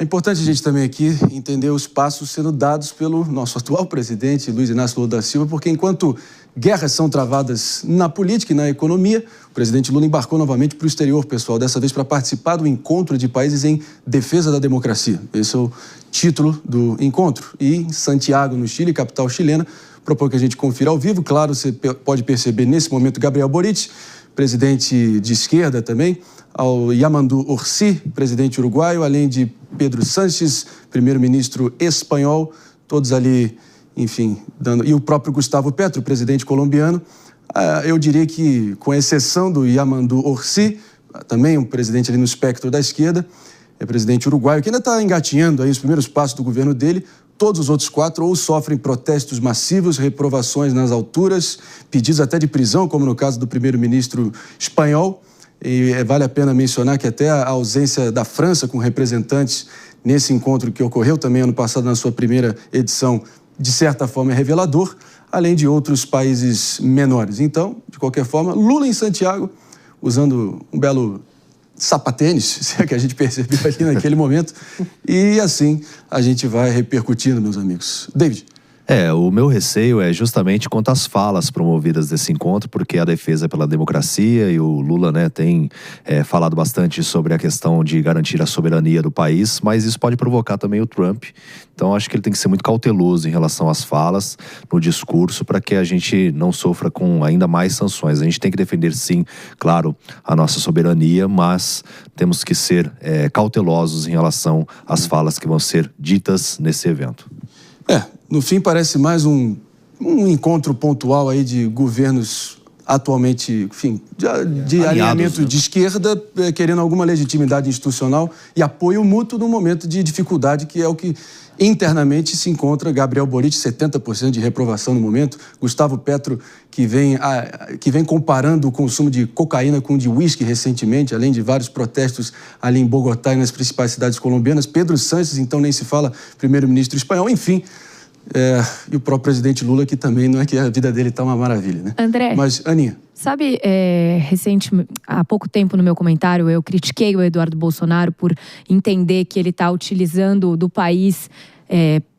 É importante a gente também aqui entender os passos sendo dados pelo nosso atual presidente, Luiz Inácio Lula da Silva, porque enquanto guerras são travadas na política e na economia, o presidente Lula embarcou novamente para o exterior, pessoal, dessa vez para participar do encontro de países em defesa da democracia. Esse é o título do encontro. E em Santiago, no Chile, capital chilena, propõe que a gente confira ao vivo. Claro, você pode perceber nesse momento Gabriel Boric, presidente de esquerda também, ao Yamandu Orsi, presidente uruguaio, além de Pedro Sánchez, primeiro-ministro espanhol, todos ali, enfim, e o próprio Gustavo Petro, presidente colombiano. Eu diria que, com exceção do Yamandu Orsi, também um presidente ali no espectro da esquerda, é presidente uruguaio, que ainda está engatinhando aí os primeiros passos do governo dele. Todos os outros 4 ou sofrem protestos massivos, reprovações nas alturas, pedidos até de prisão, como no caso do primeiro-ministro espanhol. E vale a pena mencionar que até a ausência da França com representantes nesse encontro que ocorreu também ano passado na sua primeira edição, de certa forma é revelador, além de outros países menores. Então, de qualquer forma, Lula em Santiago, usando um belo sapatênis, se é que a gente percebeu ali naquele momento, e assim a gente vai repercutindo, meus amigos. David. O meu receio é justamente quanto às falas promovidas desse encontro, porque a defesa pela democracia e o Lula, tem falado bastante sobre a questão de garantir a soberania do país, mas isso pode provocar também o Trump. Então acho que ele tem que ser muito cauteloso em relação às falas, no discurso, para que a gente não sofra com ainda mais sanções. A gente tem que defender, sim, claro, a nossa soberania, mas temos que ser cautelosos em relação às falas que vão ser ditas nesse evento. No fim parece mais um encontro pontual aí de governos atualmente, enfim, de alinhamento de esquerda, querendo alguma legitimidade institucional e apoio mútuo num momento de dificuldade, que é o que internamente se encontra Gabriel Boric, 70% de reprovação no momento, Gustavo Petro, que vem comparando o consumo de cocaína com o de uísque recentemente, além de vários protestos ali em Bogotá e nas principais cidades colombianas, Pedro Sánchez, então nem se fala, primeiro-ministro espanhol, enfim. E o próprio presidente Lula, que também não é que a vida dele está uma maravilha, né? André. Mas, Aninha. Sabe, há pouco tempo no meu comentário eu critiquei o Eduardo Bolsonaro por entender que ele está utilizando do país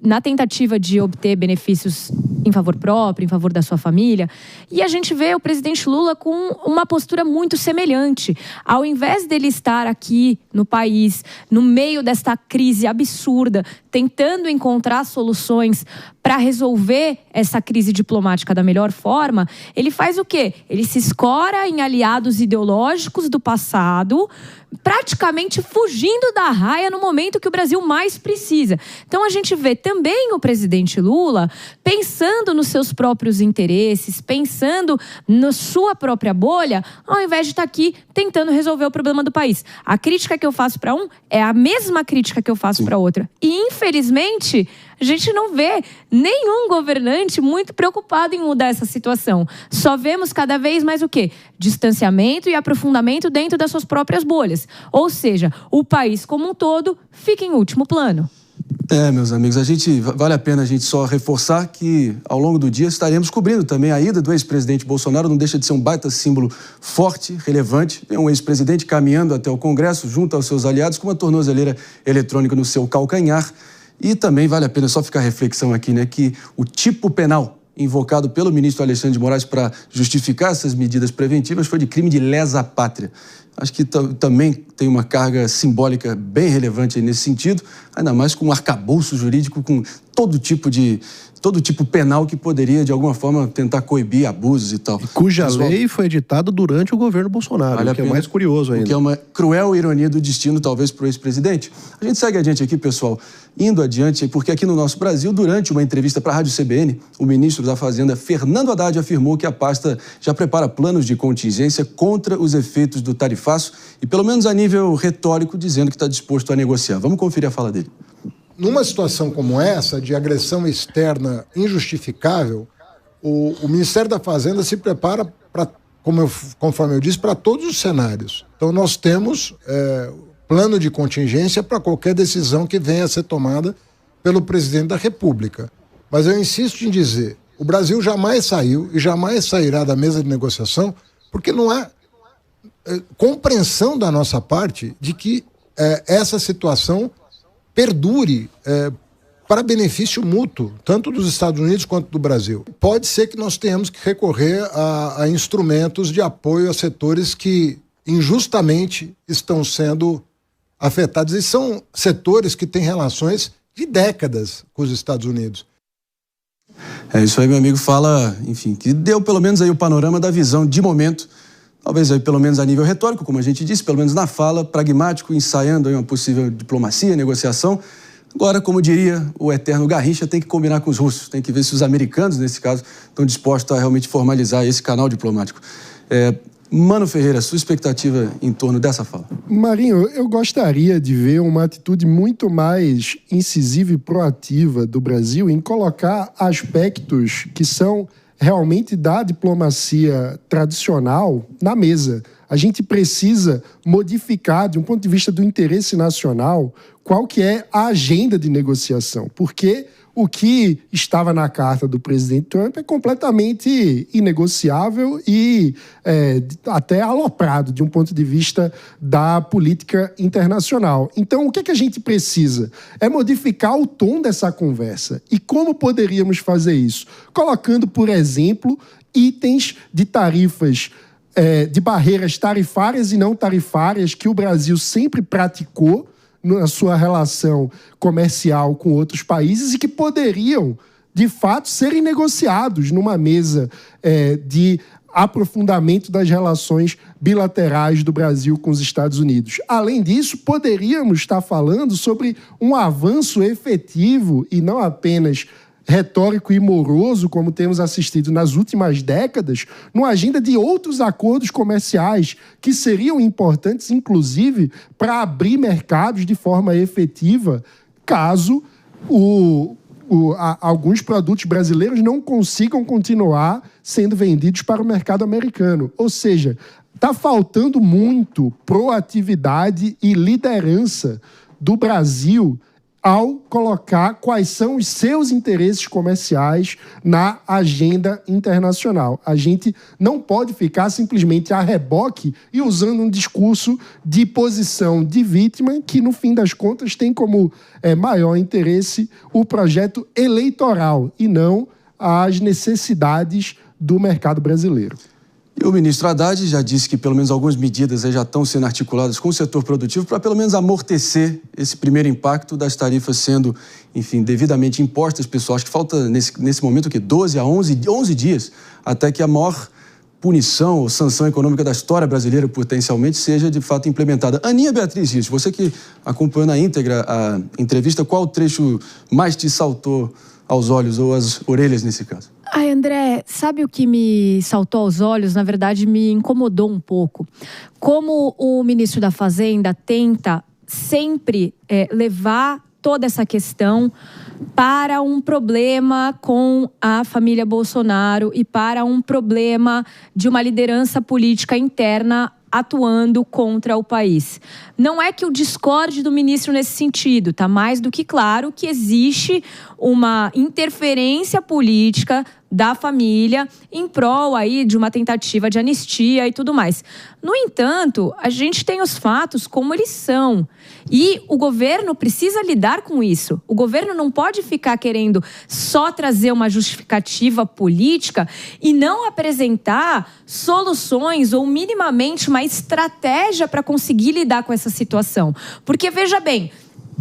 na tentativa de obter benefícios em favor próprio, em favor da sua família. E a gente vê o presidente Lula com uma postura muito semelhante. Ao invés dele estar aqui no país, no meio desta crise absurda, tentando encontrar soluções para resolver essa crise diplomática da melhor forma, ele faz o quê? Ele se escora em aliados ideológicos do passado, praticamente fugindo da raia no momento que o Brasil mais precisa. Então a gente vê também o presidente Lula pensando nos seus próprios interesses, pensando na sua própria bolha, ao invés de estar aqui tentando resolver o problema do país. A crítica que eu faço para um é a mesma crítica que eu faço para outra. E, infelizmente, a gente não vê nenhum governante muito preocupado em mudar essa situação. Só vemos cada vez mais o quê? Distanciamento e aprofundamento dentro das suas próprias bolhas. Ou seja, o país como um todo fica em último plano. Meus amigos, vale a pena a gente só reforçar que ao longo do dia estaremos cobrindo também a ida do ex-presidente Bolsonaro, não deixa de ser um baita símbolo forte, relevante. Tem um ex-presidente caminhando até o Congresso, junto aos seus aliados, com uma tornozeleira eletrônica no seu calcanhar. E também vale a pena só ficar a reflexão aqui, que o tipo penal invocado pelo ministro Alexandre de Moraes para justificar essas medidas preventivas foi de crime de lesa pátria. Acho que também tem uma carga simbólica bem relevante nesse sentido, ainda mais com um arcabouço jurídico, com todo tipo penal que poderia, de alguma forma, tentar coibir abusos e tal. Cuja lei foi editada durante o governo Bolsonaro, o que é mais curioso ainda. O que é uma cruel ironia do destino, talvez, para o ex-presidente. A gente segue adiante aqui, pessoal, indo adiante, porque aqui no nosso Brasil, durante uma entrevista para a Rádio CBN, o ministro da Fazenda, Fernando Haddad, afirmou que a pasta já prepara planos de contingência contra os efeitos do tarifaço e, pelo menos a nível retórico, dizendo que está disposto a negociar. Vamos conferir a fala dele. Numa situação como essa, de agressão externa injustificável, o Ministério da Fazenda se prepara, conforme eu disse, para todos os cenários. Então, nós temos plano de contingência para qualquer decisão que venha a ser tomada pelo presidente da República. Mas eu insisto em dizer, o Brasil jamais saiu e jamais sairá da mesa de negociação porque não há compreensão da nossa parte de que essa situação perdure para benefício mútuo, tanto dos Estados Unidos quanto do Brasil. Pode ser que nós tenhamos que recorrer a instrumentos de apoio a setores que injustamente estão sendo afetados. E são setores que têm relações de décadas com os Estados Unidos. Isso aí, meu amigo, fala, enfim, que deu pelo menos aí o panorama da visão de momento, talvez aí pelo menos a nível retórico, como a gente disse, pelo menos na fala, pragmático, ensaiando aí uma possível diplomacia, negociação. Agora, como diria o eterno Garrincha, tem que combinar com os russos, tem que ver se os americanos, nesse caso, estão dispostos a realmente formalizar esse canal diplomático. Mano Ferreira, sua expectativa em torno dessa fala? Marinho, eu gostaria de ver uma atitude muito mais incisiva e proativa do Brasil em colocar aspectos que são realmente da diplomacia tradicional na mesa. A gente precisa modificar, de um ponto de vista do interesse nacional, qual que é a agenda de negociação. Porque o que estava na carta do presidente Trump é completamente inegociável e até aloprado de um ponto de vista da política internacional. Então, o que a gente precisa? É modificar o tom dessa conversa. E como poderíamos fazer isso? Colocando, por exemplo, itens de tarifas, de barreiras tarifárias e não tarifárias que o Brasil sempre praticou na sua relação comercial com outros países e que poderiam, de fato, serem negociados numa mesa de aprofundamento das relações bilaterais do Brasil com os Estados Unidos. Além disso, poderíamos estar falando sobre um avanço efetivo e não apenas retórico e moroso, como temos assistido nas últimas décadas, numa agenda de outros acordos comerciais que seriam importantes, inclusive, para abrir mercados de forma efetiva, caso alguns produtos brasileiros não consigam continuar sendo vendidos para o mercado americano. Ou seja, está faltando muito proatividade e liderança do Brasil ao colocar quais são os seus interesses comerciais na agenda internacional. A gente não pode ficar simplesmente a reboque e usando um discurso de posição de vítima que, no fim das contas, tem como maior interesse o projeto eleitoral e não as necessidades do mercado brasileiro. E o ministro Haddad já disse que pelo menos algumas medidas já estão sendo articuladas com o setor produtivo para pelo menos amortecer esse primeiro impacto das tarifas sendo, enfim, devidamente impostas. Pessoal, acho que falta nesse momento o quê? 12 a 11 dias até que a maior punição ou sanção econômica da história brasileira potencialmente seja de fato implementada. Aninha Beatriz Rios, você que acompanhou na íntegra a entrevista, qual o trecho mais te saltou aos olhos ou às orelhas nesse caso? Ai, André, sabe o que me saltou aos olhos? Na verdade, me incomodou um pouco. Como o ministro da Fazenda tenta sempre levar toda essa questão para um problema com a família Bolsonaro e para um problema de uma liderança política interna atuando contra o país. Não é que eu discorde do ministro nesse sentido, tá mais do que claro que existe uma interferência política da família em prol aí de uma tentativa de anistia e tudo mais. No entanto, a gente tem os fatos como eles são. E o governo precisa lidar com isso. O governo não pode ficar querendo só trazer uma justificativa política e não apresentar soluções ou minimamente uma estratégia para conseguir lidar com essa situação. Porque, veja bem,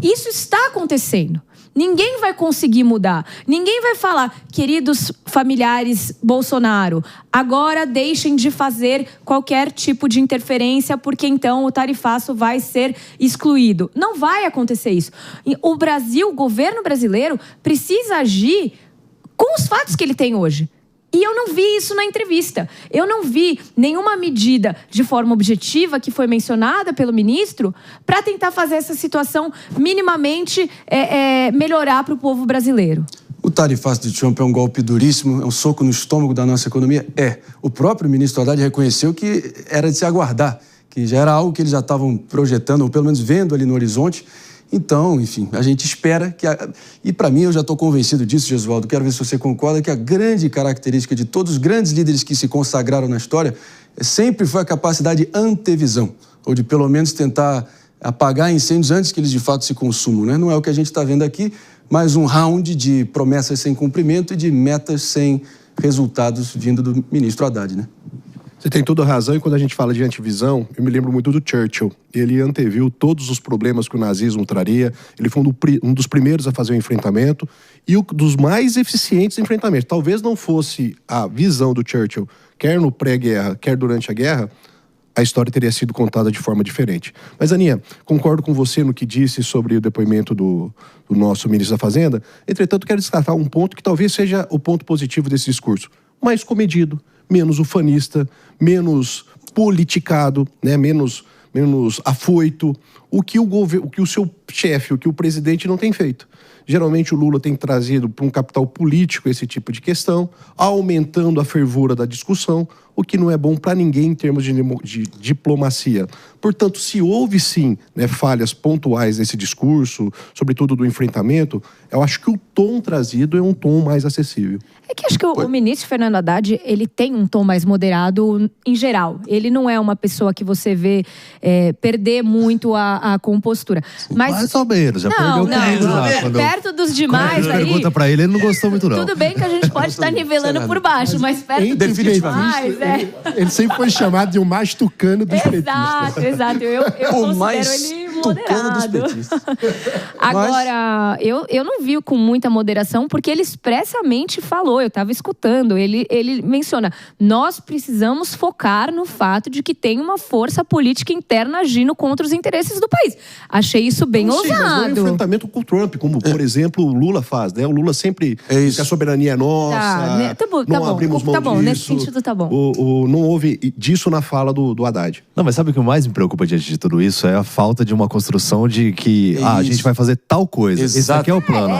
isso está acontecendo. Ninguém vai conseguir mudar. Ninguém vai falar, queridos familiares Bolsonaro, agora deixem de fazer qualquer tipo de interferência porque então o tarifaço vai ser excluído. Não vai acontecer isso. O Brasil, o governo brasileiro, precisa agir com os fatos que ele tem hoje. E eu não vi isso na entrevista. Eu não vi nenhuma medida de forma objetiva que foi mencionada pelo ministro para tentar fazer essa situação minimamente melhorar para o povo brasileiro. O tarifaço de Trump é um golpe duríssimo, é um soco no estômago da nossa economia? O próprio ministro Haddad reconheceu que era de se aguardar, que já era algo que eles já estavam projetando, ou pelo menos vendo ali no horizonte. Então, enfim, a gente espera que... E para mim, eu já estou convencido disso, Gesualdo, quero ver se você concorda, que a grande característica de todos os grandes líderes que se consagraram na história sempre foi a capacidade de antevisão, ou de pelo menos tentar apagar incêndios antes que eles de fato se consumam, né? Não é o que a gente está vendo aqui, mas um round de promessas sem cumprimento e de metas sem resultados vindo do ministro Haddad, né? Você tem toda a razão, e quando a gente fala de antivisão, eu me lembro muito do Churchill. Ele anteviu todos os problemas que o nazismo traria, ele foi um dos primeiros a fazer o enfrentamento e um dos mais eficientes enfrentamentos. Talvez não fosse a visão do Churchill, quer no pré-guerra, quer durante a guerra, a história teria sido contada de forma diferente. Mas, Aninha, concordo com você no que disse sobre o depoimento do nosso ministro da Fazenda. Entretanto, quero destacar um ponto que talvez seja o ponto positivo desse discurso. Mais comedido, menos ufanista, menos politicado, né? menos afoito, o que o seu chefe, o que o presidente não tem feito. Geralmente o Lula tem trazido para um capital político esse tipo de questão, aumentando a fervura da discussão, o que não é bom para ninguém em termos de diplomacia. Portanto, se houve sim, né, falhas pontuais nesse discurso, sobretudo do enfrentamento, eu acho que o tom trazido é um tom mais acessível. É que acho que o ministro Fernando Haddad, ele tem um tom mais moderado em geral. Ele não é uma pessoa que você vê perder muito a compostura. Mas, mais ou menos, já perdeu perto dos demais aí... Pergunta pra ele não gostou muito não. Tudo bem que a gente pode estar nivelando por baixo, mas perto dos demais... Ele sempre foi chamado de o mais tucano dos petistas. Exato. Eu considero ele moderado. Agora, eu não vi com muita moderação, porque ele expressamente falou, eu estava escutando, ele menciona, nós precisamos focar no fato de que tem uma força política interna agindo contra os interesses do país. Achei isso bem ousado. Sim, mas não é um enfrentamento com o Trump, como, por exemplo, o Lula faz, né? O Lula sempre diz que a soberania é nossa, não abrimos mão disso. Nesse sentido tá bom. Não houve disso na fala do Haddad. Não, mas sabe o que mais me preocupa diante de tudo isso? É a falta de uma construção de que a gente vai fazer tal coisa. Exato. Esse aqui é o plano.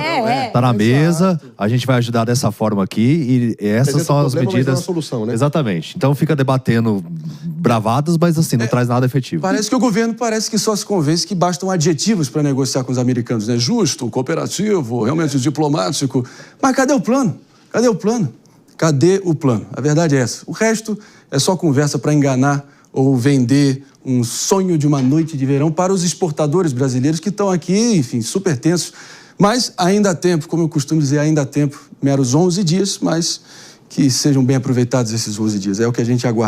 Tá na mesa, a gente vai ajudar dessa forma aqui e essas são as medidas. Mas é uma solução, né? Exatamente. Então fica debatendo bravadas, mas assim, não traz nada efetivo. Parece que o governo só se convence que bastam adjetivos para negociar com os americanos, né? Justo, cooperativo, realmente diplomático. Mas cadê o plano? Cadê o plano? Cadê o plano? A verdade é essa. O resto é só conversa para enganar ou vender um sonho de uma noite de verão para os exportadores brasileiros que estão aqui, enfim, super tensos. Mas ainda há tempo, como eu costumo dizer, ainda há tempo, meros 11 dias, mas que sejam bem aproveitados esses 11 dias. É o que a gente aguarda.